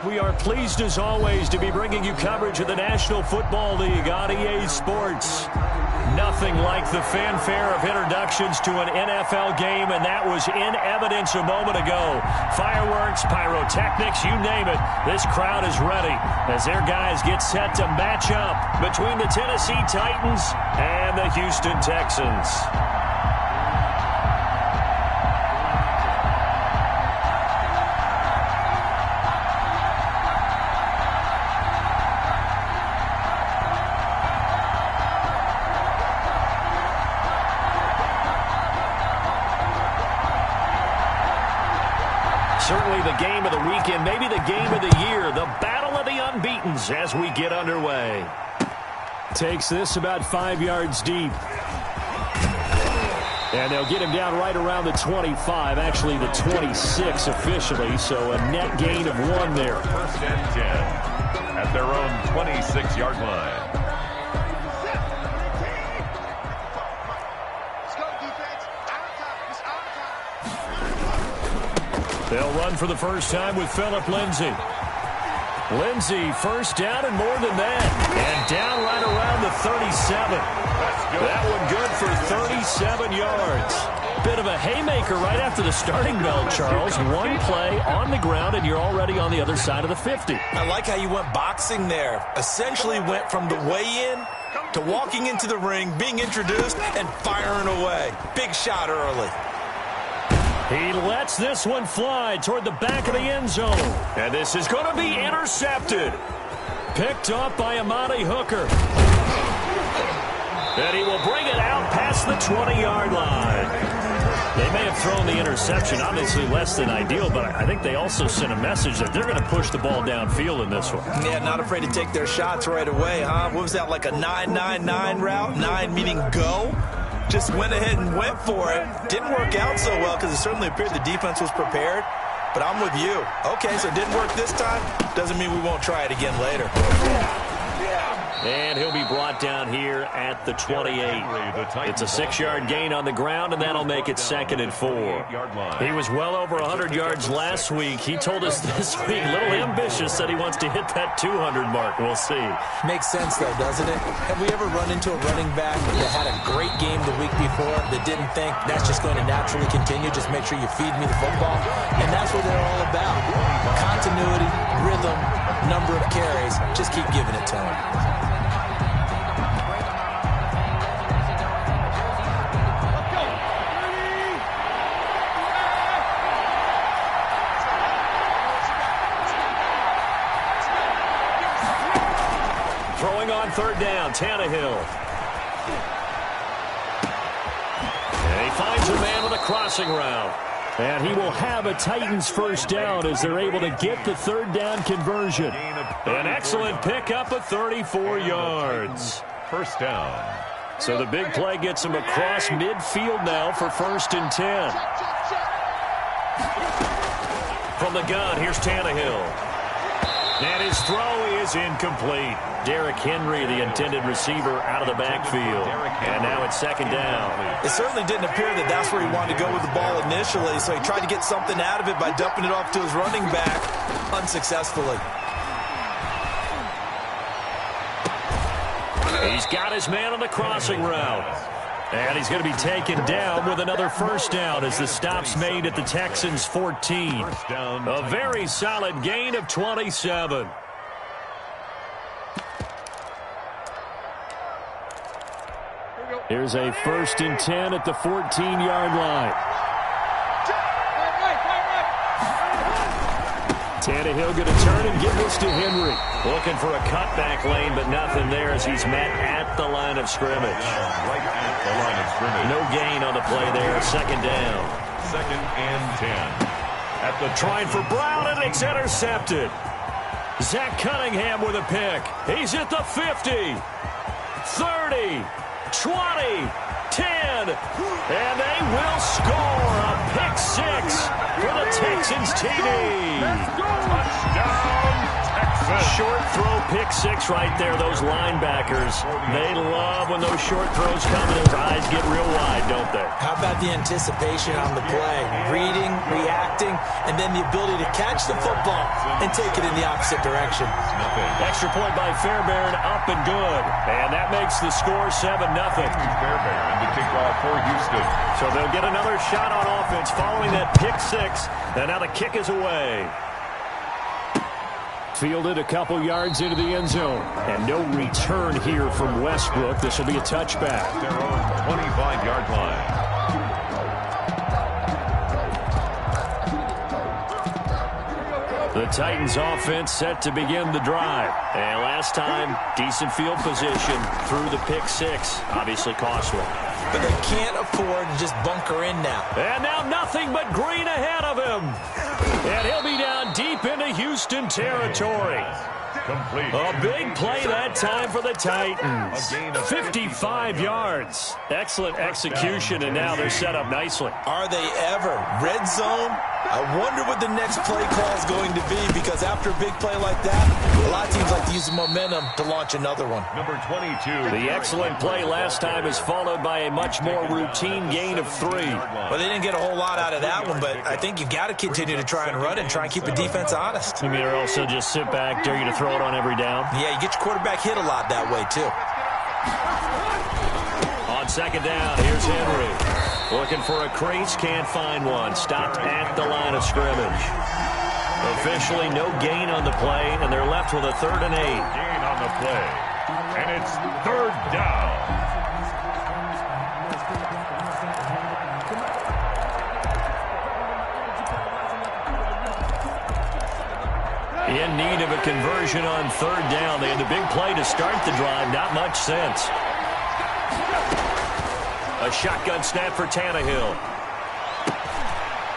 We are pleased as always to be bringing you coverage of the National Football League on EA Sports. Nothing like the fanfare of introductions to an NFL game, and that was in evidence a moment ago. Fireworks, pyrotechnics, you name it. This crowd is ready as their guys get set to match up between the Tennessee Titans and the Houston Texans. Certainly the game of the weekend, maybe the game of the year, the battle of the unbeatens as we get underway. Takes this about 5 yards deep. And they'll get him down right around the 25, actually the 26 officially, so a net gain of 1 there. First and 10 at their own 26-yard line. They'll run for the first time with Phillip Lindsay. Lindsay, first down and more than that. And down right around the 37. That one good for 37 yards. Bit of a haymaker right after the starting bell, Charles. One play on the ground, and you're already on the other side of the 50. I like how you went boxing there. Essentially went from the weigh-in to walking into the ring, being introduced, and firing away. Big shot early. He lets this one fly toward the back of the end zone. And this is going to be intercepted. Picked up by Amani Hooker. And he will bring it out past the 20-yard line. They may have thrown the interception, obviously less than ideal, but I think they also sent a message that they're going to push the ball downfield in this one. Yeah, not afraid to take their shots right away, huh? What was that, like a 9-9-9 route? 9 meaning go? Just went ahead and went for it. Didn't work out so well because it certainly appeared the defense was prepared. But I'm with you. Okay, so it didn't work this time. Doesn't mean we won't try it again later. And he'll be brought down here at the 28. It's a 6-yard gain on the ground, and that'll make it 2nd and 4. He was well over 100 yards last week. He told us this week, a little ambitious, that he wants to hit that 200 mark. We'll see. Makes sense, though, doesn't it? Have we ever run into a running back that had a great game the week before that didn't think that's just going to naturally continue? Just make sure you feed me the football. And that's what they're all about. Continuity, rhythm, number of carries. Just keep giving it to him. Throwing on 3rd down, Tannehill. And he finds a man with a crossing route. And he will have a Titans first down as they're able to get the 3rd down conversion. An excellent pickup of 34 yards. First down. So the big play gets him across midfield now for 1st and 10. From the gun, here's Tannehill. And his throw is incomplete. Derrick Henry, the intended receiver, out of the backfield. And now it's 2nd down. It certainly didn't appear that that's where he wanted to go with the ball initially, so he tried to get something out of it by dumping it off to his running back unsuccessfully. He's got his man on the crossing route. And he's going to be taken down with another first down as the stop's made at the Texans' 14. A very solid gain of 27. Here's a 1st and 10 at the 14-yard line. Tannehill going to turn and give this to Henry. Looking for a cutback lane, but nothing there as he's met at the line of scrimmage. Right at the line of scrimmage. No gain on the play there. 2nd down. 2nd and 10. At the trying for Brown, and it's intercepted. Zach Cunningham with a pick. He's at the 50, 30, 20, 10, and they will score a pick-6 for the Texans TD. Touchdown, Texans. Short throw, pick six right there, those linebackers. They love when those short throws come and those eyes get real wide, don't they? How about the anticipation on the play? Reading, reacting, and then the ability to catch the football and take it in the opposite direction. Extra point by Fairbairn, up and good. And that makes the score 7-0. Fairbairn to kick off for Houston. So they'll get another shot on offense following that pick six. And now the kick is away. Fielded a couple yards into the end zone. And no return here from Westbrook. This will be a touchback. Their own 25-yard line. The Titans offense set to begin the drive. And last time, decent field position through the pick six. Obviously costly. But they can't afford to just bunker in now. And now nothing but green ahead of him. And he'll be down deep into Houston territory. Complete. A big play that time for the Titans. 55 yards. Excellent execution, and now they're set up nicely. Are they ever? Red zone? I wonder what the next play call is going to be, because after a big play like that, a lot of teams like to use the momentum to launch another one. Number 22. The excellent play last time is followed by a much more routine gain of 3. Well, they didn't get a whole lot out of that one, but I think you've got to continue to try and run it and try and keep the defense honest. You mean or also just sit back, dare you to throw it on every down? Yeah, you get your quarterback hit a lot that way, too. On second down, here's Henry. Looking for a crease, can't find one. Stopped at the line of scrimmage. Officially no gain on the play, and they're left with a 3rd and 8. Gain on the play. And it's 3rd down. In need of a conversion on 3rd down. They had the big play to start the drive. Not much sense. A shotgun snap for Tannehill.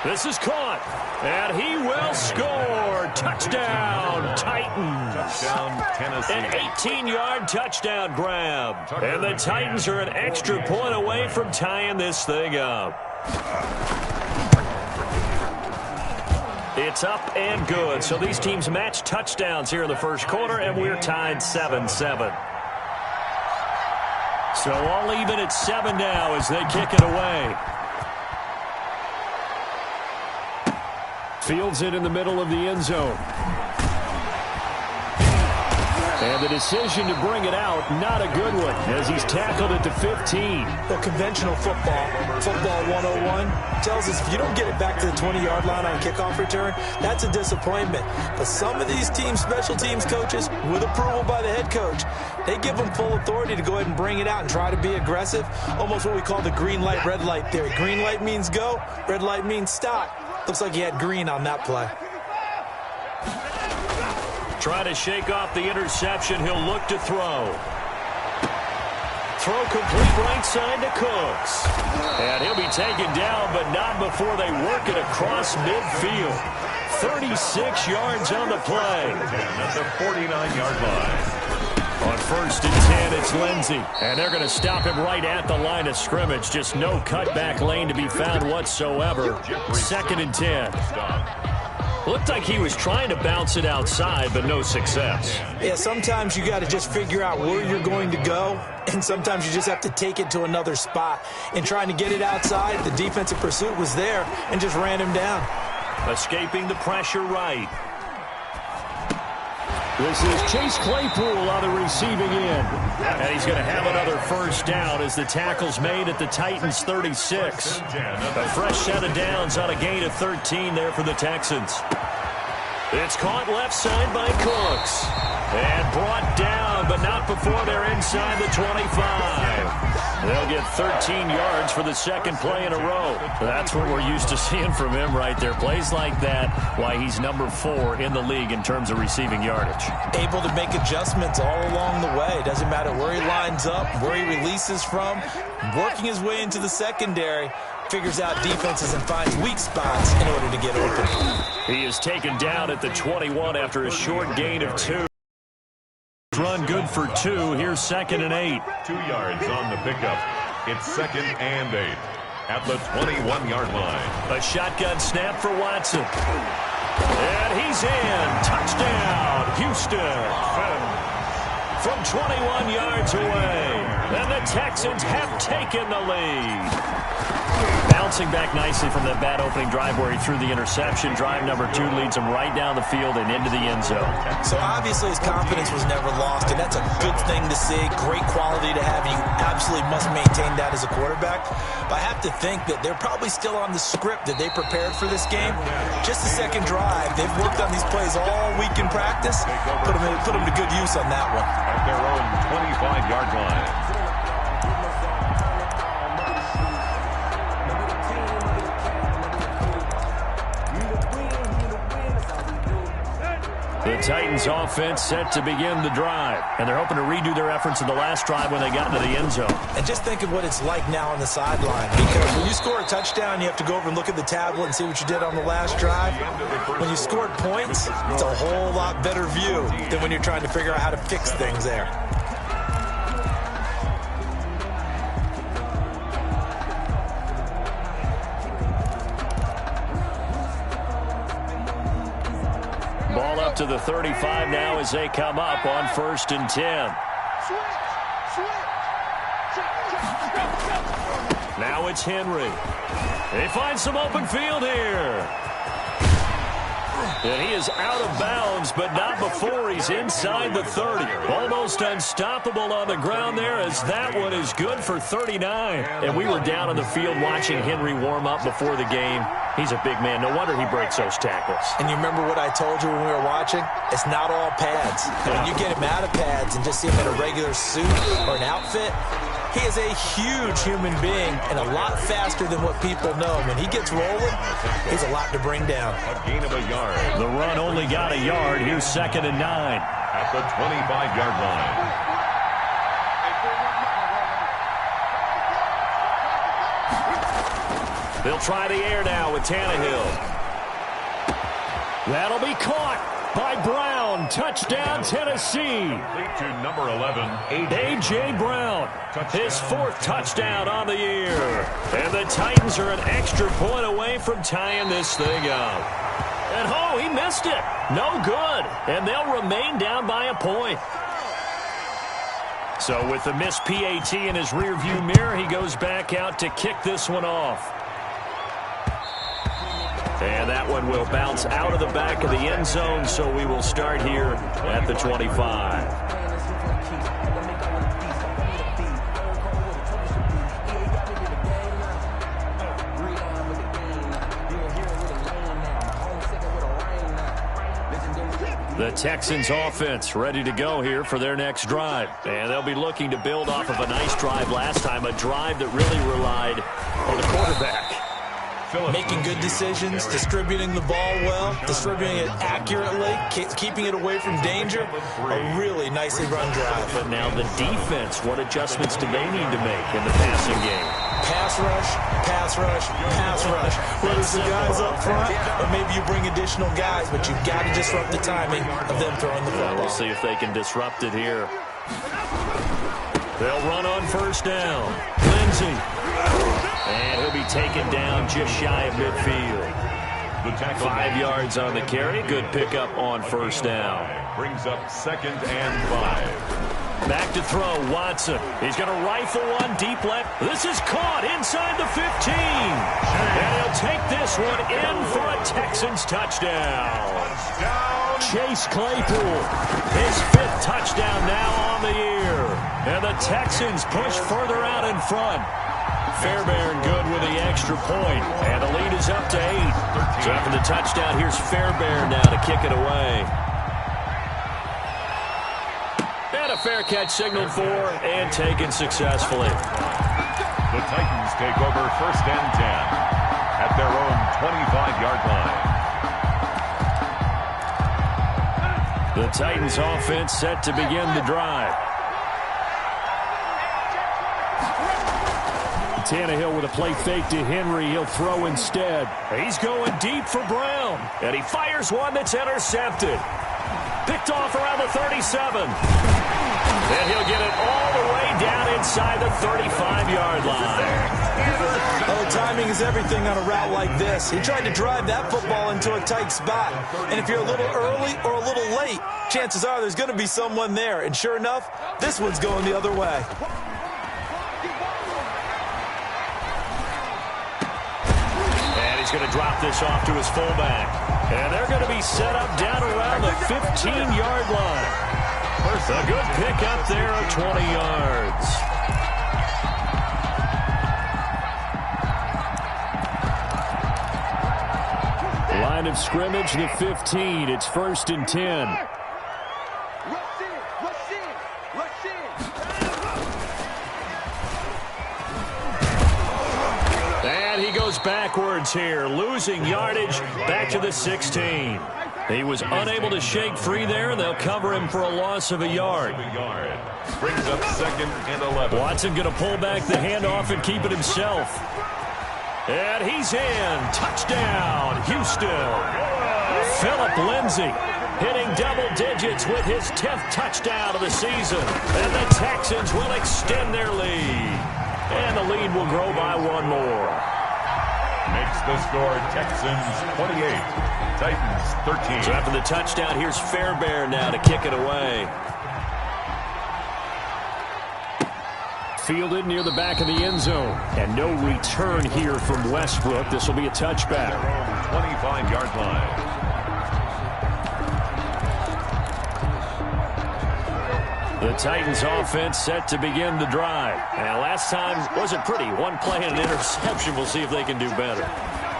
This is caught. And he will score. Touchdown, Titans. Touchdown, Tennessee. An 18-yard touchdown grab. And the Titans are an extra point away from tying this thing up. It's up and good. So these teams match touchdowns here in the first quarter, and we're tied 7-7. So all even at 7 now as they kick it away. Fields it in the middle of the end zone. And the decision to bring it out, not a good one, as he's tackled at the 15. Well, conventional football 101, tells us if you don't get it back to the 20-yard line on kickoff return, that's a disappointment. But some of these teams, special teams coaches, with approval by the head coach, they give them full authority to go ahead and bring it out and try to be aggressive. Almost what we call the green light, red light theory. Green light means go, red light means stop. Looks like he had green on that play. Try to shake off the interception. He'll look to throw. Throw complete right side to Cooks. And he'll be taken down, but not before they work it across midfield. 36 yards on the play. At the 49-yard line. On 1st and 10, it's Lindsey. And they're going to stop him right at the line of scrimmage. Just no cutback lane to be found whatsoever. 2nd and 10. Looked like he was trying to bounce it outside, but no success. Yeah, sometimes you got to just figure out where you're going to go, and sometimes you just have to take it to another spot. In trying to get it outside, the defensive pursuit was there and just ran him down. Escaping the pressure right. This is Chase Claypool on the receiving end. And he's going to have another 1st down as the tackle's made at the Titans 36. A fresh set of downs on a gain of 13 there for the Texans. It's caught left side by Cooks. And brought down, but not before they're inside the 25. They'll get 13 yards for the 2nd play in a row. That's what we're used to seeing from him right there. Plays like that, why he's number 4 in the league in terms of receiving yardage. Able to make adjustments all along the way. Doesn't matter where he lines up, where he releases from. Working his way into the secondary. Figures out defenses and finds weak spots in order to get open. He is taken down at the 21 after a short gain of 2. Run good for 2. Here's 2nd and 8. 2 yards on the pickup. It's 2nd and 8 at the 21-yard line. A shotgun snap for Watson. And he's in. Touchdown, Houston. From 21 yards away. And the Texans have taken the lead. Bouncing back nicely from that bad opening drive where he threw the interception. Drive number 2 leads him right down the field and into the end zone. So obviously his confidence was never lost, and that's a good thing to see. Great quality to have, and you absolutely must maintain that as a quarterback. But I have to think that they're probably still on the script that they prepared for this game. Just the second drive. They've worked on these plays all week in practice. Put them to good use on that one. At their own 25-yard line. The Titans offense set to begin the drive, and they're hoping to redo their efforts in the last drive when they got into the end zone. And just think of what it's like now on the sideline, because when you score a touchdown, you have to go over and look at the tablet and see what you did on the last drive. When you scored points, it's a whole lot better view than when you're trying to figure out how to fix things there. Ball up to the 35 now as they come up on 1st and 10. Now it's Henry. They find some open field here. And he is out of bounds, but not before he's inside the 30. Almost unstoppable on the ground there, as that one is good for 39. And we were down on the field watching Henry warm up before the game. He's a big man. No wonder he breaks those tackles. And you remember what I told you when we were watching? It's not all pads. When you get him out of pads and just see him in a regular suit or an outfit, he is a huge human being and a lot faster than what people know. When he gets rolling, he's a lot to bring down. A gain of a yard. The run only got a yard. Here's 2nd and 9. At the 25-yard line. They'll try the air now with Tannehill. That'll be caught by Brown. Touchdown, Tennessee. Lead to number 11, A.J. Brown. His 4th touchdown on the year. And the Titans are an extra point away from tying this thing up. And oh, he missed it. No good. And they'll remain down by a point. So with the missed PAT in his rearview mirror, he goes back out to kick this one off. And that one will bounce out of the back of the end zone, so we will start here at the 25. The Texans offense ready to go here for their next drive. And they'll be looking to build off of a nice drive last time, a drive that really relied on the quarterback. Making good decisions, distributing the ball well, distributing it accurately, keeping it away from danger. A really nicely run drive. But now the defense, what adjustments do they need to make in the passing game? Pass rush, pass rush, pass rush. Whether it's the guys up front or maybe you bring additional guys, but you've got to disrupt the timing of them throwing the football. We'll see if they can disrupt it here. They'll run on 1st down. Lindsey. And he'll be taken down just shy of midfield. 5 yards on the carry. Good pickup on 1st down. Brings up 2nd and 5. Back to throw, Watson. He's going to rifle one deep left. This is caught inside the 15. And he'll take this one in for a Texans touchdown. Chase Claypool, his 5th touchdown now on the year. And the Texans push further out in front. Fairbairn good with the extra point. And the lead is up to 8. So after the touchdown, here's Fairbairn now to kick it away. And a fair catch signaled for and taken successfully. The Titans take over 1st and 10 at their own 25-yard line. The Titans offense set to begin the drive. Tannehill with a play fake to Henry. He'll throw instead. He's going deep for Brown. And he fires one that's intercepted. Picked off around the 37. And he'll get it all the way down inside the 35-yard line. Well, the Timing is everything on a route like this. He tried to drive that football into a tight spot. And if you're a little early or a little late, chances are there's going to be someone there. And sure enough, this one's going the other way. And he's going to drop this off to his fullback. And they're going to be set up down around the 15-yard line. A good pickup there of 20 yards. Line of scrimmage, the 15. It's 1st and 10. And he goes backwards here, losing yardage back to the 16. He was unable to shake free there, and they'll cover him for a loss of a yard. Brings up 2nd and 11. Watson going to pull back the handoff and keep it himself. And he's in. Touchdown, Houston. Philip Lindsay hitting double digits with his 10th touchdown of the season. And the Texans will extend their lead. And the lead will grow by one more. Makes the score Texans 28. Titans 13. So after the touchdown, here's Fairbairn now to kick it away. Fielded near the back of the end zone. And no return here from Westbrook. This will be a touchback. 25-yard line. The Titans offense set to begin the drive. And last time wasn't pretty. One play and an interception. We'll see if they can do better.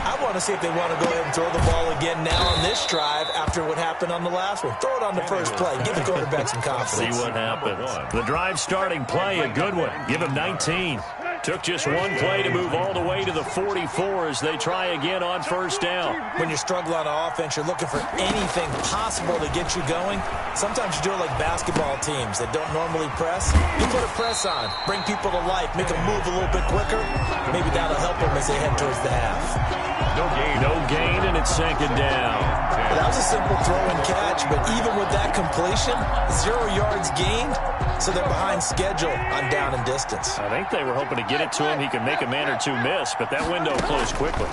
I want to see if they want to go ahead and throw the ball again now on this drive after what happened on the last one. Throw it on the first play. Give the quarterback some confidence. See what happens. The drive starting play, a good one. Give him 19. Took just one play to move all the way to the 44 as they try again on 1st down. When you struggle on offense, you're looking for anything possible to get you going. Sometimes you do it like basketball teams that don't normally press. You put a press on, bring people to life, make them move a little bit quicker. Maybe that'll help them as they head towards the half. No gain, and it's 2nd down. Well, that was a simple throw and catch, but even with that completion, 0 yards gained, so they're behind schedule on down and distance. I think they were hoping to get it to him. He could make a man or two miss, but that window closed quickly.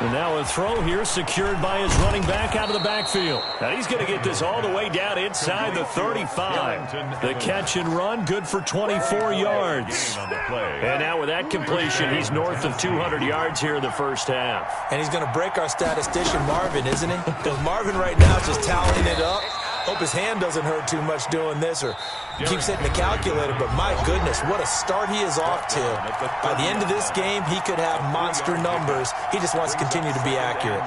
And now a throw here secured by his running back out of the backfield. Now he's going to get this all the way down inside the 35. The catch and run, good for 24 yards. And now with that completion, he's north of 200 yards here in the first half. And he's going to break our statistician, Marvin, isn't he? Because Marvin right now is just tallying it up. Hope his hand doesn't hurt too much doing this or keeps hitting the calculator, but my goodness, what a start he is off to. By the end of this game, he could have monster numbers. He just wants to continue to be accurate.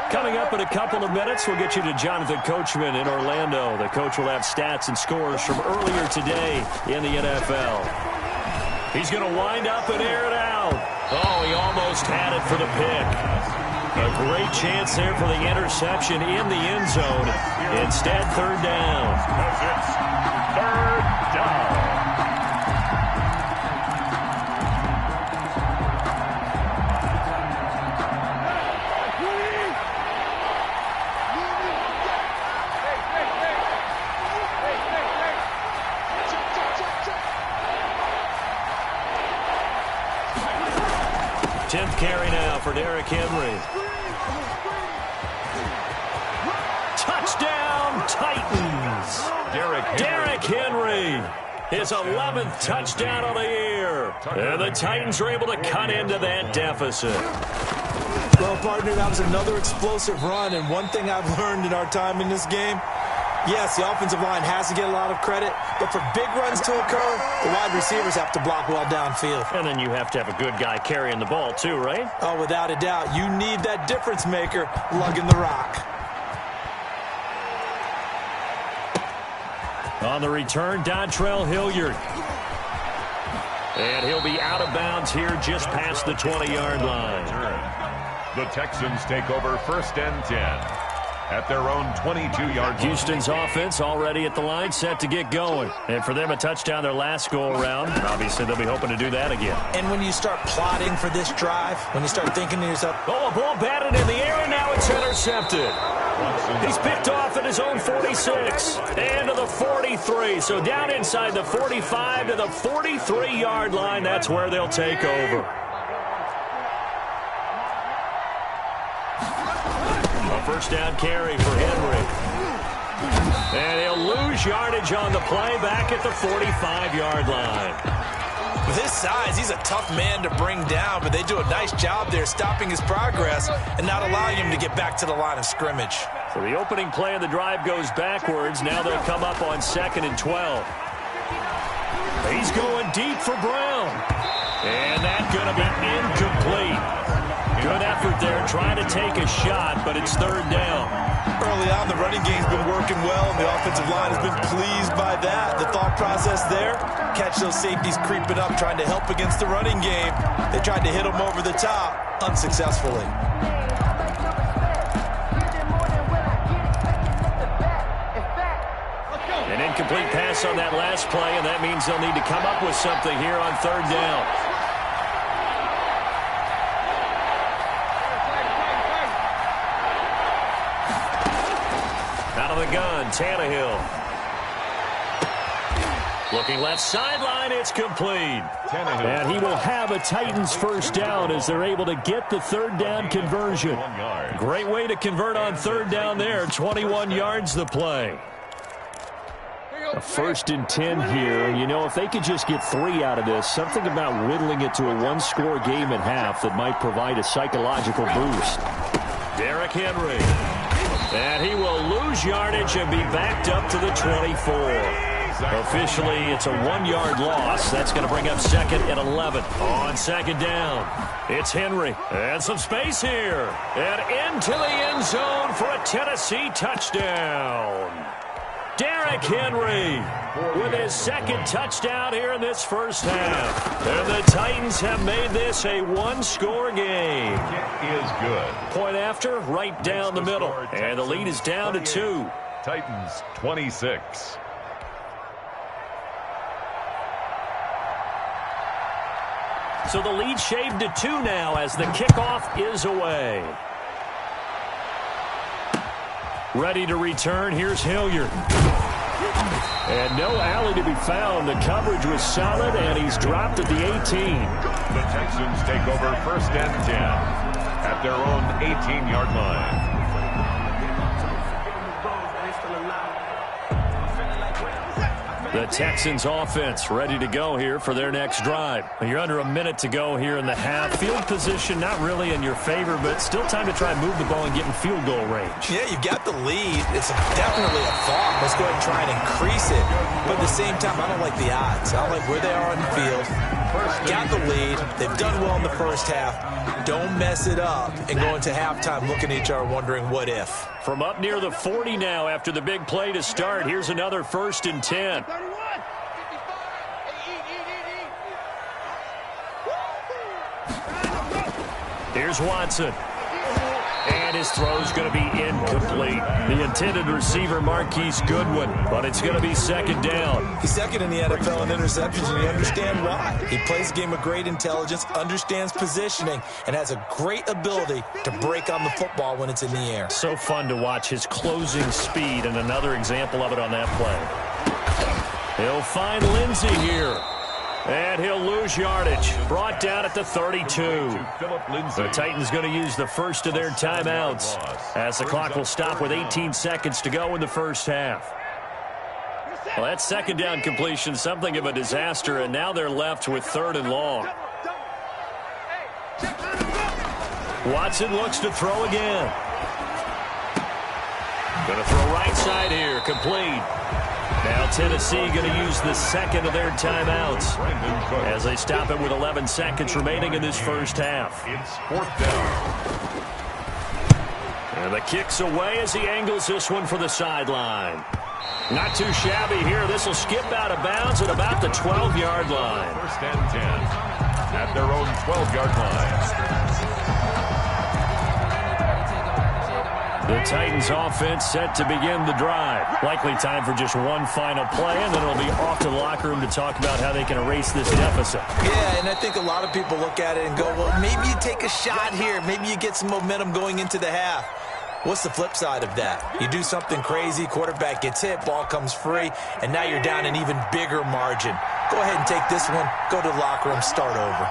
Coming up in a couple of minutes, we'll get you to Jonathan Coachman in Orlando. The coach will have stats and scores from earlier today in the NFL. He's going to wind up and air it out. Oh, he almost had it for the pick. A great chance there for the interception in the end zone. Instead, 3rd down. 3rd down. Tenth carry now for Derrick Henry. Touchdown, Titans. Derrick Henry. His 11th touchdown of the year. And the Titans are able to cut into that deficit. Well, partner, that was another explosive run. And one thing I've learned in our time in this game, yes, the offensive line has to get a lot of credit, but for big runs to occur, the wide receivers have to block well downfield. And then you have to have a good guy carrying the ball too, right? Oh, without a doubt. You need that difference maker lugging the rock. On the return, Dontrell Hilliard. And he'll be out of bounds here just past the 20-yard line. The Texans take over 1st and 10 at their own 22-yard line. Houston's offense already at the line, set to get going. And for them, a touchdown their last go-around. Obviously, they'll be hoping to do that again. And when you start plotting for this drive, when you start thinking to yourself, oh, a ball batted in the air, and now it's intercepted. He's picked off at his own 46 and to the 43. So down inside the 45 to the 43-yard line. That's where they'll take over. A first down carry for Henry. And he'll lose yardage on the play back at the 45-yard line. With his size, he's a tough man to bring down, but they do a nice job there stopping his progress and not allowing him to get back to the line of scrimmage. So the opening play of the drive goes backwards. Now they'll come up on 2nd and 12. He's going deep for Brown. And that's going to be incomplete. Good effort there trying to take a shot, but it's 3rd down. Early on, the running game's been working well, and the offensive line has been pleased by that. The thought process there, catch those safeties creeping up, trying to help against the running game. They tried to hit them over the top, unsuccessfully. An incomplete pass on that last play, and that means they'll need to come up with something here on 3rd down. The gun, Tannehill. Looking left sideline, it's complete. And he will have a Titans first down as they're able to get the 3rd down conversion. Great way to convert on 3rd down there. 21 yards the play. A 1st and 10 here. You know, if they could just get 3 out of this, something about whittling it to a one-score game at half that might provide a psychological boost. Derrick Henry. And he will lose yardage and be backed up to the 24. Officially, it's a 1-yard loss. That's going to bring up 2nd and 11. On 2nd down, it's Henry. And some space here. And into the end zone for a Tennessee touchdown. Derrick Henry with his 2nd touchdown here in this first half. And the Titans have made this a one-score game. Kick is good. Point after, right down the middle. And the lead is down to 2. Titans 26. So the lead shaved to 2 now as the kickoff is away. Ready to return. Here's Hilliard. And no alley to be found. The coverage was solid, and he's dropped at the 18. The Texans take over 1st and 10 at their own 18-yard line. The Texans offense ready to go here for their next drive. You're under a minute to go here in the half. Field position not really in your favor, but still time to try and move the ball and get in field goal range. Yeah, you've got the lead. It's definitely a thought. Let's go ahead and try and increase it. But at the same time, I don't like the odds. I don't like where they are on the field. Got the lead. They've done well in the first half. Don't mess it up and go into halftime looking at each other wondering what if. From up near the 40 now after the big play to start. Here's another 1st and 10. Here's Watson. And his throw's going to be incomplete. The intended receiver, Marquise Goodwin, but it's going to be 2nd down. He's 2nd in the NFL in interceptions, and you understand why. He plays a game of great intelligence, understands positioning, and has a great ability to break on the football when it's in the air. So fun to watch his closing speed, and another example of it on that play. He'll find Lindsey here. And he'll lose yardage. Brought down at the 32. The Titans going to use the first of their timeouts as the clock will stop with 18 seconds to go in the first half. Well, that 2nd down completion, something of a disaster, and now they're left with 3rd and long. Watson looks to throw again. Going to throw right side here, complete. Now Tennessee going to use the 2nd of their timeouts as they stop it with 11 seconds remaining in this first half. It's 4th down. And the kick's away as he angles this one for the sideline. Not too shabby here. This will skip out of bounds at about the 12-yard line. 1st and 10 at their own 12-yard line. The Titans offense set to begin the drive. Likely time for just one final play, and then it'll be off to the locker room to talk about how they can erase this deficit. Yeah, and I think a lot of people look at it and go, well, maybe you take a shot here. Maybe you get some momentum going into the half. What's the flip side of that? You do something crazy, quarterback gets hit, ball comes free, and now you're down an even bigger margin. Go ahead and take this one, go to the locker room, start over.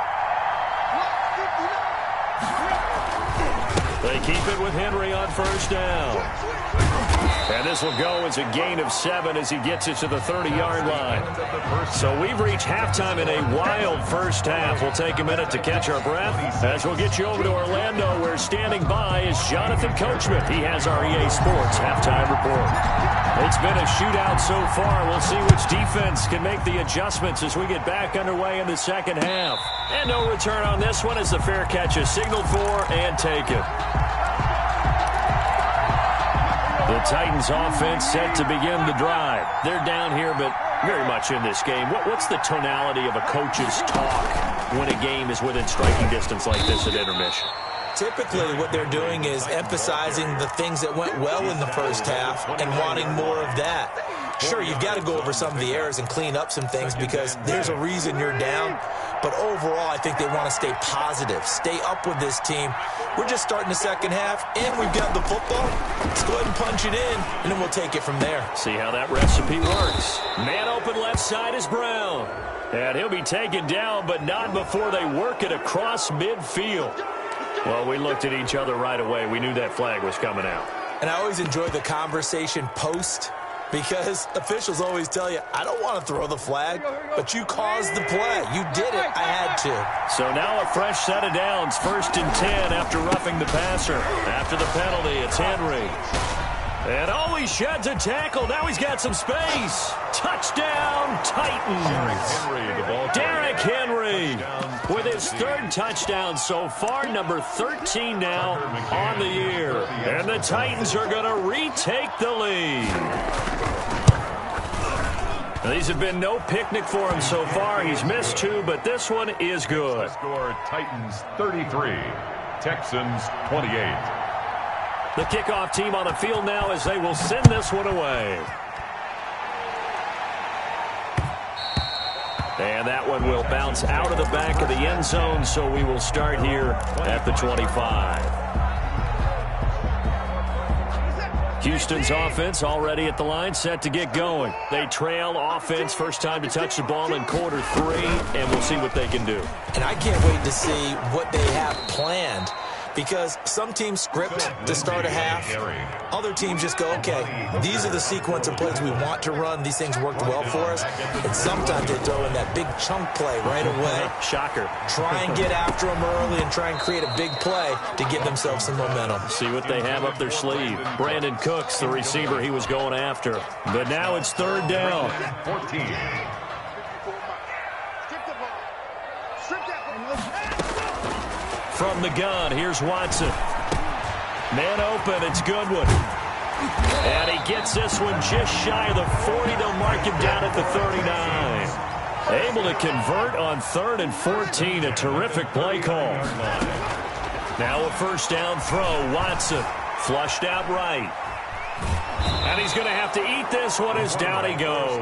They keep it with Henry on first down. And this will go as a gain of 7 as he gets it to the 30-yard line. So we've reached halftime in a wild first half. We'll take a minute to catch our breath as we'll get you over to Orlando, where standing by is Jonathan Coachman. He has our EA Sports halftime report. It's been a shootout so far. We'll see which defense can make the adjustments as we get back underway in the second half. And no return on this one as the fair catch is signaled for and taken. The Titans offense set to begin the drive. They're down here, but very much in this game. What's the tonality of a coach's talk when a game is within striking distance like this at intermission? Typically, what they're doing is emphasizing the things that went well in the first half and wanting more of that. Sure, you've got to go over some of the errors and clean up some things because there's a reason you're down. But overall, I think they want to stay positive, stay up with this team. We're just starting the second half, and we've got the football. Let's go ahead and punch it in, and then we'll take it from there. See how that recipe works. Man open left side is Brown. And he'll be taken down, but not before they work it across midfield. Well, we looked at each other right away. We knew that flag was coming out. And I always enjoy the conversation post, because officials always tell you, I don't want to throw the flag, but you caused the play. You did it. I had to. So now a fresh set of downs. 1st and 10 after roughing the passer. After the penalty, it's Henry. And he sheds a tackle. Now he's got some space. Touchdown, Titans. Derrick Henry with his 3rd touchdown so far. Number 13 now on the year. And the Titans are going to retake the lead. Now, these have been no picnic for him so far. He's missed 2, but this one is good. Score Titans 33, Texans 28. The kickoff team on the field now as they will send this one away. And that one will bounce out of the back of the end zone, so we will start here at the 25. Houston's offense already at the line, set to get going. They trail offense, first time to touch the ball in quarter 3, and we'll see what they can do. And I can't wait to see what they have planned, because some teams script to start a half. Other teams just go, okay, these are the sequence of plays we want to run. These things worked well for us. And sometimes they throw in that big chunk play right away. Shocker. Try and get after them early and try and create a big play to give themselves some momentum. See what they have up their sleeve. Brandon Cooks, the receiver he was going after. But now it's 3rd down. 14. From the gun, here's Watson. Man open, it's Goodwin. And he gets this one just shy of the 40. They'll mark him down at the 39. Able to convert on 3rd and 14. A terrific play call. Now a 1st down throw. Watson flushed out right. And he's going to have to eat this one as down he goes.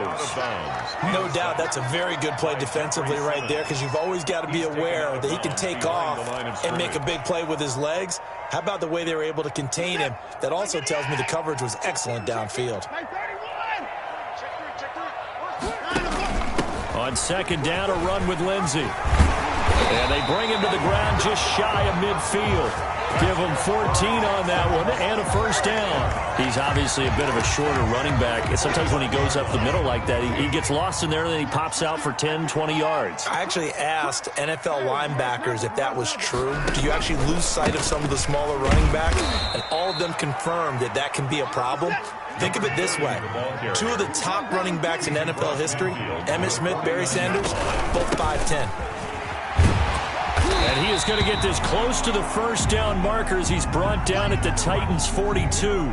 No doubt that's a very good play defensively right there, because you've always got to be aware that he can take off and make a big play with his legs. How about the way they were able to contain him? That also tells me the coverage was excellent downfield. On 2nd down, a run with Lindsey. And they bring him to the ground just shy of midfield. Give him 14 on that one and a 1st down. He's obviously a bit of a shorter running back. And sometimes when he goes up the middle like that, he gets lost in there and then he pops out for 10, 20 yards. I actually asked NFL linebackers if that was true. Do you actually lose sight of some of the smaller running backs? And all of them confirmed that that can be a problem. Think of it this way. 2 of the top running backs in NFL history, Emmitt Smith, Barry Sanders, both 5'10". And he is going to get this close to the 1st down markers. He's brought down at the Titans' 42.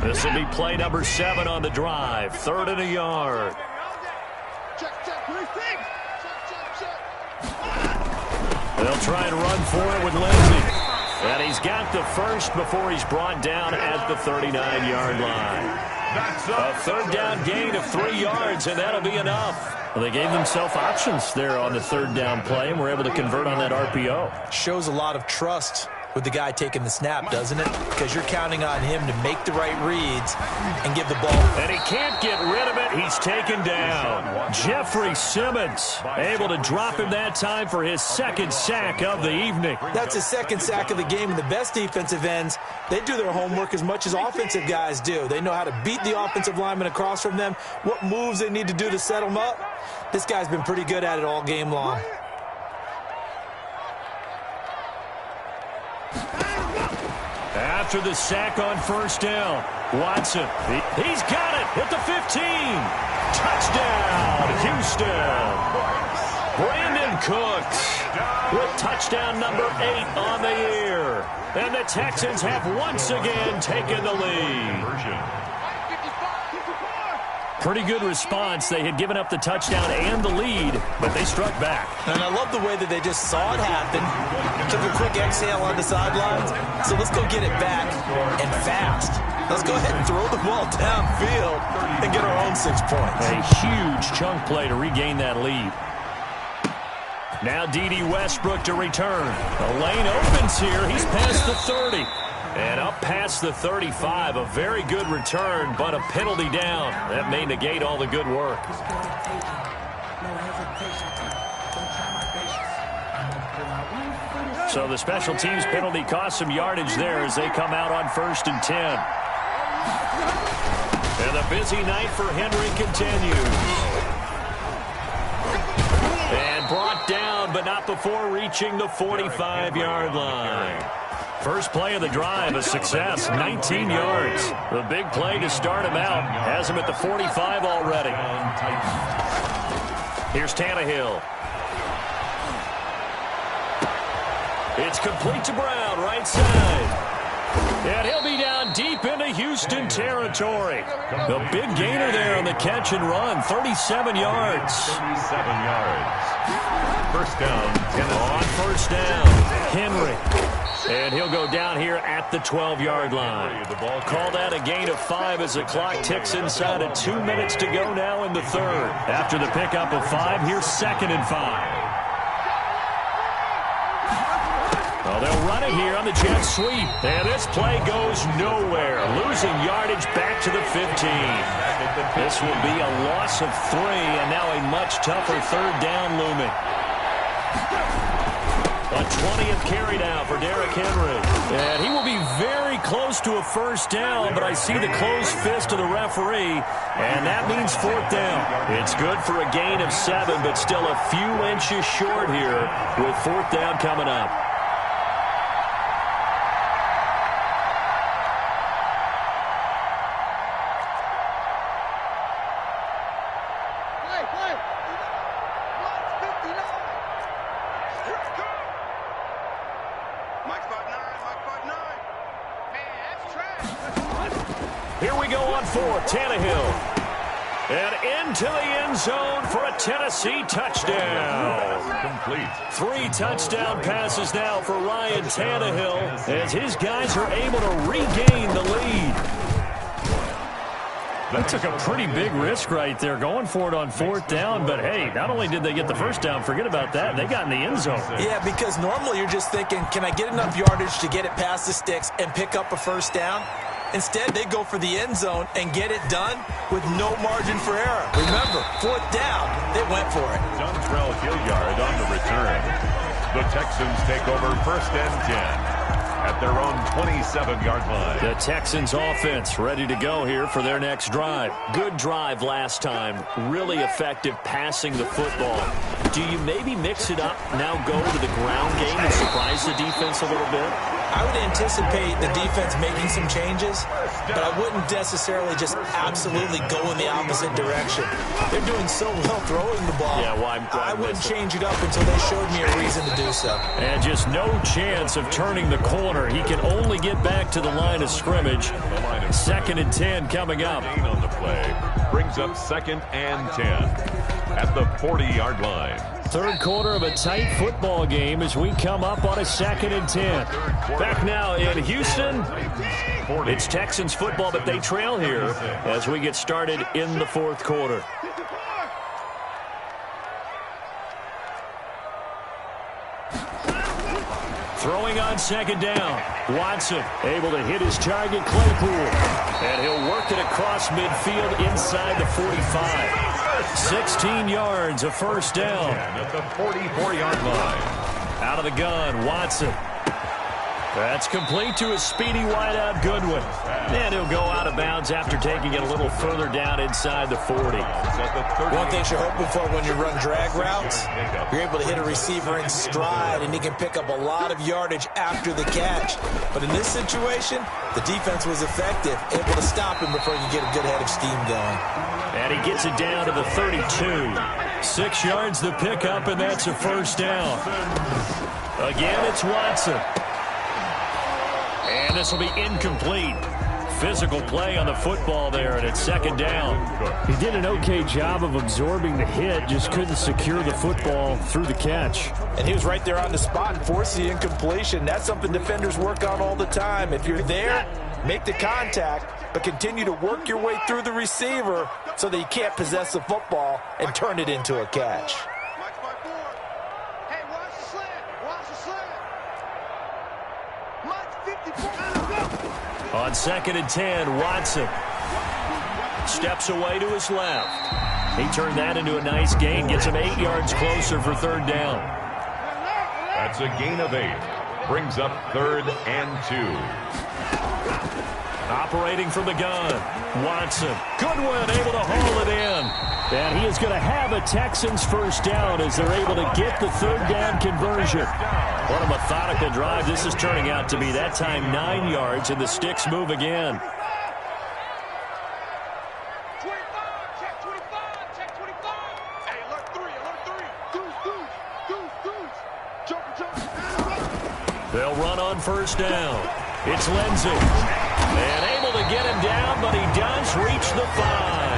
This will be play number 7 on the drive. 3rd and a yard. They'll try and run for it with Lindsey. And he's got the 1st before he's brought down at the 39-yard line. A third down gain of 3 yards, and that'll be enough. Well, they gave themselves options there on the third down play, and were able to convert on that RPO. Shows a lot of trust with the guy taking the snap, doesn't it? Because you're counting on him to make the right reads and give the ball. And he can't get rid of it. He's taken down. Jeffrey Simmons able to drop him that time for his second sack of the evening. That's his second sack of the game, and the best defensive ends, they do their homework as much as offensive guys do. They know how to beat the offensive lineman across from them, what moves they need to do to set them up. This guy's been pretty good at it all game long. After the sack on first down, Watson, he's got it at the 15. Touchdown, Houston. Brandon Cooks with touchdown number 8 on the year. And the Texans have once again taken the lead. Pretty good response. They had given up the touchdown and the lead, but they struck back. And I love the way that they just saw it happen, took a quick exhale on the sidelines. So let's go get it back, and fast. Let's go ahead and throw the ball downfield and get our own 6 points. A huge chunk play to regain that lead. Now D.D. Westbrook to return. The lane opens here. He's past the 30. And up past the 35, a very good return, but a penalty down. That may negate all the good work. So the special teams penalty cost some yardage there as they come out on 1st and 10. And the busy night for Henry continues. And brought down, but not before reaching the 45-yard line. First play of the drive, a success, 19 yards. The big play to start him out. Has him at the 45 already. Here's Tannehill. It's complete to Brown, right side. And he'll be down deep into Houston territory. The big gainer there on the catch and run, 37 yards. 37 yards. First down, Tennessee. On first down, Henry. And he'll go down here at the 12-yard line. Call that a gain of 5 as the clock ticks inside of 2 minutes to go now in the third. After the pickup of 5, here's 2nd and 5. Well, they'll run it here on the jet sweep. And this play goes nowhere. Losing yardage back to the 15. This will be a loss of 3, and now a much tougher third down looming. A 20th carry now for Derrick Henry. And he will be very close to a first down, but I see the closed fist of the referee, and that means 4th down. It's good for a gain of 7, but still a few inches short here with 4th down coming up. Here we go on 4th, Tannehill. And into the end zone for a Tennessee touchdown. Complete. 3 touchdown passes now for Ryan Tannehill as his guys are able to regain the lead. That took a pretty big risk right there, going for it on 4th down. But, hey, not only did they get the first down, forget about that, they got in the end zone. Yeah, because normally you're just thinking, can I get enough yardage to get it past the sticks and pick up a first down? Instead, they go for the end zone and get it done with no margin for error. Remember, 4th down, they went for it. Dontrell Hilliard on the return. The Texans take over 1st and 10 at their own 27-yard line. The Texans offense ready to go here for their next drive. Good drive last time. Really effective passing the football. Do you maybe mix it up, now go to the ground game and surprise the defense a little bit? I would anticipate the defense making some changes, but I wouldn't necessarily just absolutely go in the opposite direction. They're doing so well throwing the ball. Yeah, well, I wouldn't change it up until they showed me a reason to do so. And just no chance of turning the corner. He can only get back to the line of scrimmage. 2nd and 10 coming up. On the play brings up 2nd and 10 at the 40-yard line. Third quarter of a tight football game as we come up on a 2nd and 10. Back now in Houston, it's Texans football, but they trail here as we get started in the 4th quarter. Throwing on 2nd down. Watson able to hit his target, Claypool. And he'll work it across midfield inside the 45. 16 yards, a first down. At the 44-yard line. Out of the gun, Watson. That's complete to a speedy wideout, Goodwin. And he'll go out of bounds after taking it a little further down inside the 40. One thing you're hoping for when you run drag routes, you're able to hit a receiver in stride, and he can pick up a lot of yardage after the catch. But in this situation, the defense was effective, able to stop him before you get a good head of steam going. And he gets it down to the 32. 6 yards the pickup, and that's a first down. Again, it's Watson. And this will be incomplete. Physical play on the football there, and it's 2nd down. He did an okay job of absorbing the hit, just couldn't secure the football through the catch. And he was right there on the spot and forced the incompletion. That's something defenders work on all the time. If you're there, make the contact, but continue to work your way through the receiver so that you can't possess the football and turn it into a catch. On 2nd and 10, Watson steps away to his left. He turned that into a nice gain, gets him 8 yards closer for 3rd down. That's a gain of 8. Brings up 3rd and 2. Operating from the gun, Watson. Goodwin able to haul it in. And he is going to have a Texans first down as they're able to get the 3rd down conversion. What a methodical drive this is turning out to be. That time 9 yards, and the sticks move again. They'll run on first down. It's Lindsey. And able to get him down, but he does reach the 5.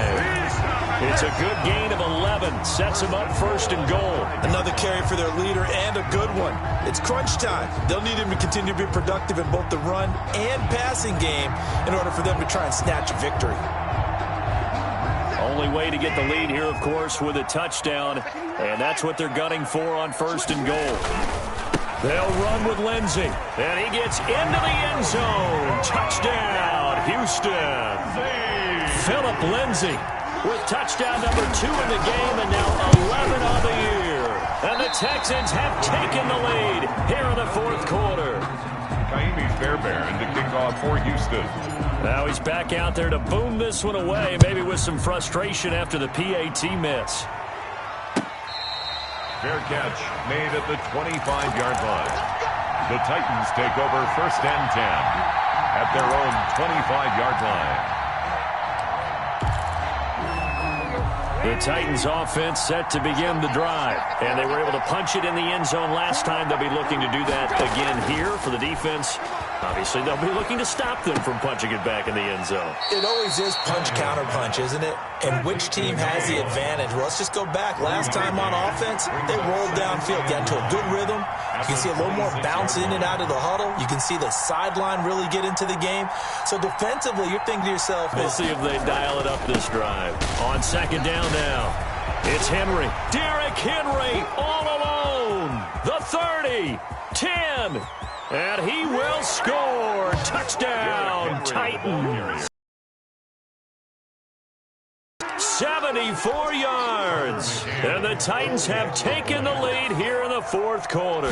It's a good gain of 11. Sets him up 1st and goal. Another carry for their leader and a good one. It's crunch time. They'll need him to continue to be productive in both the run and passing game in order for them to try and snatch a victory. Only way to get the lead here, of course, with a touchdown. And that's what they're gunning for on 1st and goal. They'll run with Lindsey. And he gets into the end zone. Touchdown, Houston. Philip Lindsey with touchdown number 2 in the game, and now 11 on the year. And the Texans have taken the lead here in the 4th quarter. Kaimi Fairbairn to kick off for Houston. Now he's back out there to boom this one away, maybe with some frustration after the PAT miss. Fair catch made at the 25-yard line. The Titans take over 1st and 10 at their own 25-yard line. The Titans offense set to begin the drive, and they were able to punch it in the end zone last time. They'll be looking to do that again here for the defense. Obviously, they'll be looking to stop them from punching it back in the end zone. It always is punch-counter-punch, isn't it? And which team has the advantage? Well, let's just go back. Last time on offense, they rolled downfield, got into a good rhythm. You can see a little more bounce in and out of the huddle. You can see the sideline really get into the game. So defensively, you're thinking to yourself, we'll see if they dial it up this drive. On 2nd down now, it's Henry. Derrick Henry all alone. The 30, 10. And he will score. Touchdown, Titans. 74 yards. And the Titans have taken the lead here in the 4th quarter.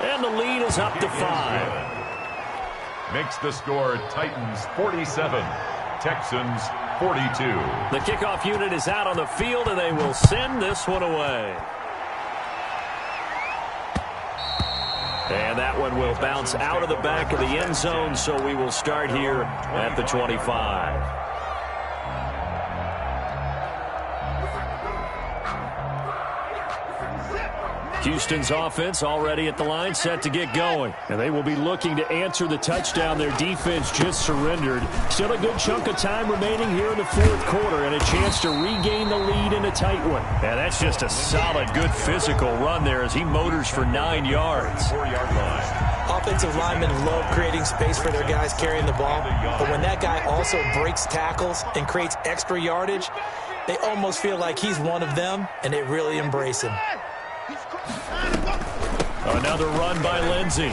And the lead is up to 5. Makes the score Titans 47, Texans 42. The kickoff unit is out on the field, and they will send this one away. And that one will bounce out of the back of the end zone, so we will start here at the 25. Houston's offense already at the line, set to get going. And they will be looking to answer the touchdown their defense just surrendered. Still a good chunk of time remaining here in the fourth quarter and a chance to regain the lead in a tight one. And that's just a solid, good physical run there as he motors for 9 yards. 4-yard line. Offensive linemen love creating space for their guys carrying the ball. But when that guy also breaks tackles and creates extra yardage, they almost feel like he's one of them, and they really embrace him. Another run by Lindsey.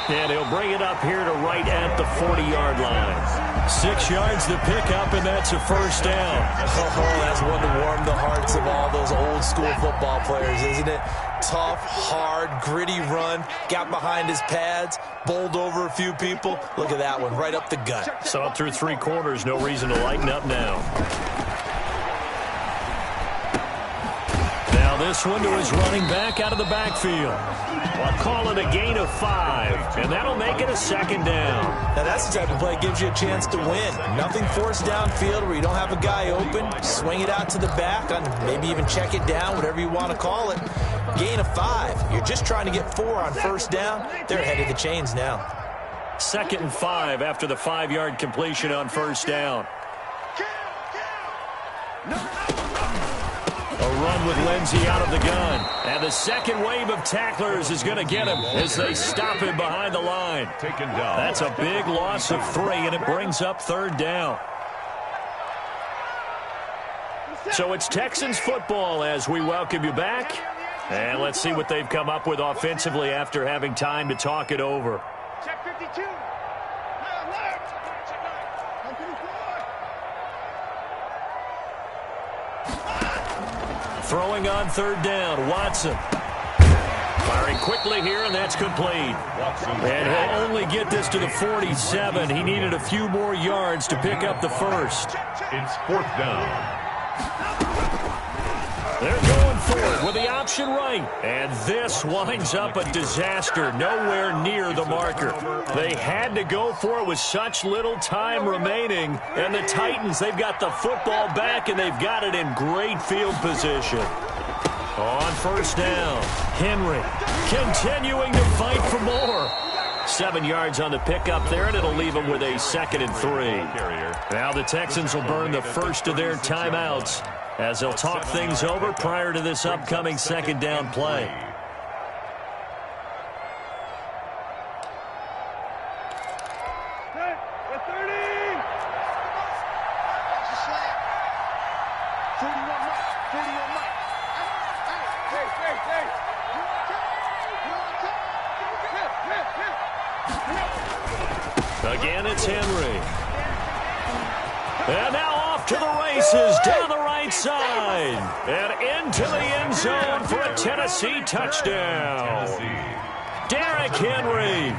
And he'll bring it up here to right at the 40-yard line. 6 yards to pick up, and that's a first down. Oh, that's one to warm the hearts of all those old-school football players, isn't it? Tough, hard, gritty run. Got behind his pads, bowled over a few people. Look at that one, right up the gut. So up through 3 quarters, no reason to lighten up now. Now this one to his running back out of the backfield. I'll call it a gain of 5, and that'll make it a second down. Now that's the type of play that gives you a chance to win. Nothing forced downfield where you don't have a guy open. Swing it out to the back, and maybe even check it down, whatever you want to call it. Gain of 5. You're just trying to get 4 on first down. They're ahead of the chains now. 2nd and 5 after the 5-yard completion on first down. A run with Lindsey out of the gun. And the second wave of tacklers is going to get him as they stop him behind the line. Taken down. That's a big loss of 3, and it brings up 3rd down. So it's Texans football as we welcome you back. And let's see what they've come up with offensively after having time to talk it over. Check 52. Throwing on 3rd down, Watson. Firing quickly here, and that's complete. And he'll only get this to the 47. He needed a few more yards to pick up the first. It's 4th down. They're going for it with the option right. And this winds up a disaster, nowhere near the marker. They had to go for it with such little time remaining. And the Titans, they've got the football back, and they've got it in great field position. On first down, Henry continuing to fight for more. 7 yards on the pickup there, and it'll leave them with a 2nd and 3. Now the Texans will burn the first of their timeouts as they'll talk things over prior to this upcoming 2nd down play. Again, it's Henry. And now off to the races down the right side. And into the end zone for a Tennessee touchdown. Derrick Henry,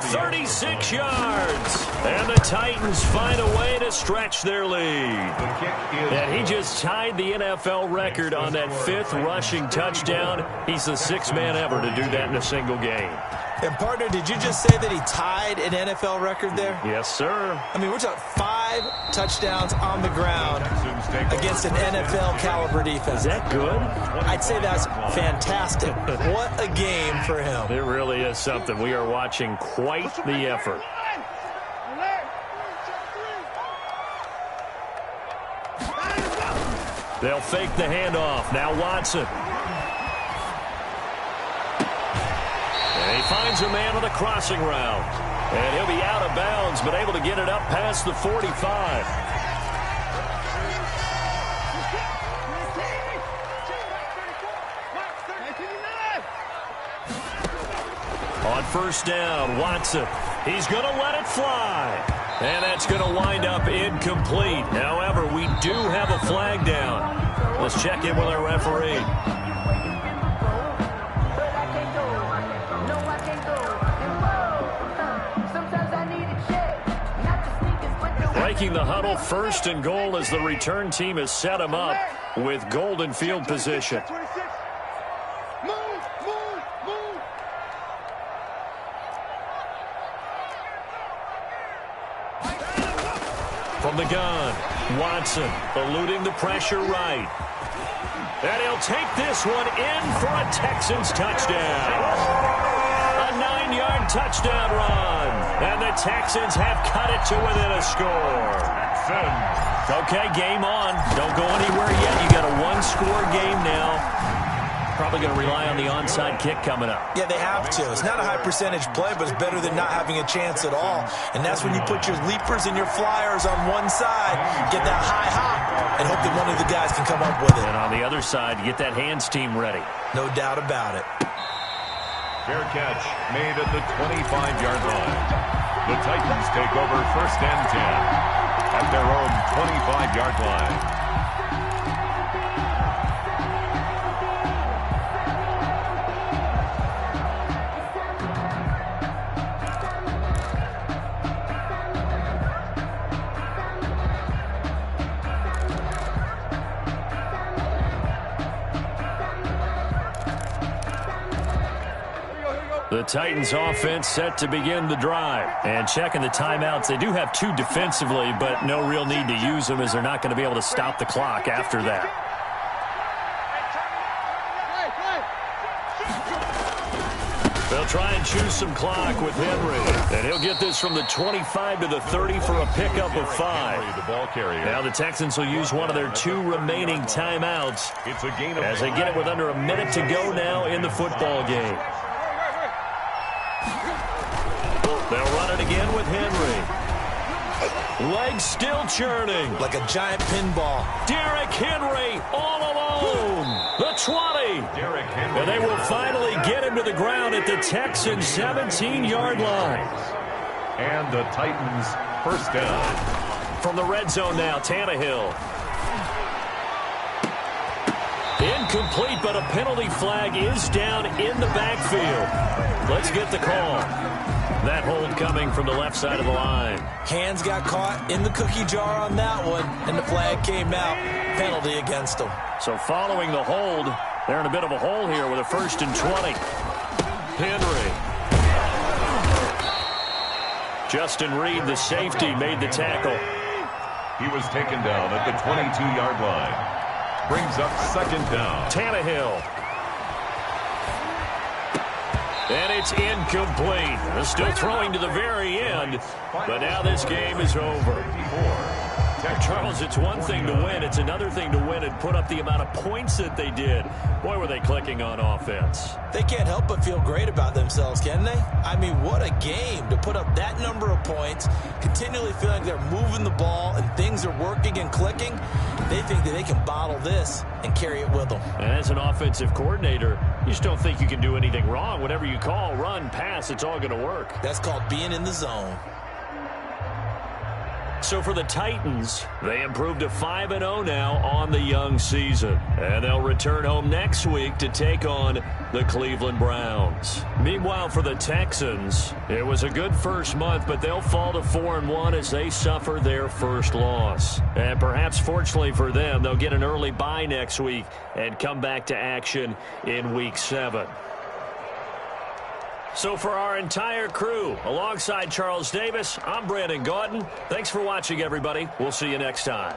36 yards. And the Titans find a way to stretch their lead. And he just tied the NFL record on that 5th rushing touchdown. He's the 6th man ever to do that in a single game. And, partner, did you just say that he tied an NFL record there? Yes, sir. I mean, we're talking 5 touchdowns on the ground against an NFL-caliber defense. Is that good? I'd say that's fantastic. What a game for him. It really is something. We are watching quite the effort. They'll fake the handoff. Now Watson. And he finds a man on a crossing route. And he'll be out of bounds, but able to get it up past the 45. On first down, Watson. He's going to let it fly. And that's going to wind up incomplete. However, we do have a flag down. Let's check in with our referee. Breaking the huddle, 1st and goal as the return team has set him up with golden field position. From the gun, Watson eluding the pressure right. And he'll take this one in for a Texans touchdown. A 9-yard touchdown run. And the Texans have cut it to within a score. Okay, game on. Don't go anywhere yet. You got a one-score game now. Probably going to rely on the onside kick coming up. Yeah, they have to. It's not a high percentage play, but it's better than not having a chance at all. And that's when you put your leapers and your flyers on one side, get that high hop, and hope that one of the guys can come up with it. And on the other side, get that hands team ready. No doubt about it. Fair catch made at the 25-yard line. The Titans take over 1st and 10 at their own 25-yard line. The Titans offense set to begin the drive. And checking the timeouts, they do have 2 defensively, but no real need to use them as they're not going to be able to stop the clock after that. They'll try and choose some clock with Henry. And he'll get this from the 25 to the 30 for a pickup of 5. The ball carrier. Now the Texans will use one of their 2 remaining timeouts It's a gain of as they get it with under a minute to go now in the football game. They'll run it again with Henry. Legs still churning. Like a giant pinball. Derrick Henry all alone. The 20. Derrick Henry. And they will finally get him to the ground at the Texans' 17-yard line. And the Titans 1st down. From the red zone now, Tannehill. Incomplete, but a penalty flag is down in the backfield. Let's get the call. That hold coming from the left side of the line. Hands got caught in the cookie jar on that one, and the flag came out. Penalty against them. So following the hold, they're in a bit of a hole here with a 1st and 20. Henry. Justin Reed, the safety, made the tackle. He was taken down at the 22-yard line. Brings up 2nd down. Tannehill. And it's incomplete. They're still throwing to the very end, but now this game is over. Charles, it's one thing to win. It's another thing to win and put up the amount of points that they did. Boy, were they clicking on offense. They can't help but feel great about themselves, can they? I mean, what a game to put up that number of points, continually feeling like they're moving the ball and things are working and clicking. They think that they can bottle this and carry it with them. And as an offensive coordinator, you just don't think you can do anything wrong. Whatever you call, run, pass, it's all going to work. That's called being in the zone. So for the Titans, they improved to 5-0 now on the young season. And they'll return home next week to take on the Cleveland Browns. Meanwhile, for the Texans, it was a good first month, but they'll fall to 4-1 as they suffer their first loss. And perhaps fortunately for them, they'll get an early bye next week and come back to action in Week 7. So for our entire crew, alongside Charles Davis, I'm Brandon Gaudin. Thanks for watching, everybody. We'll see you next time.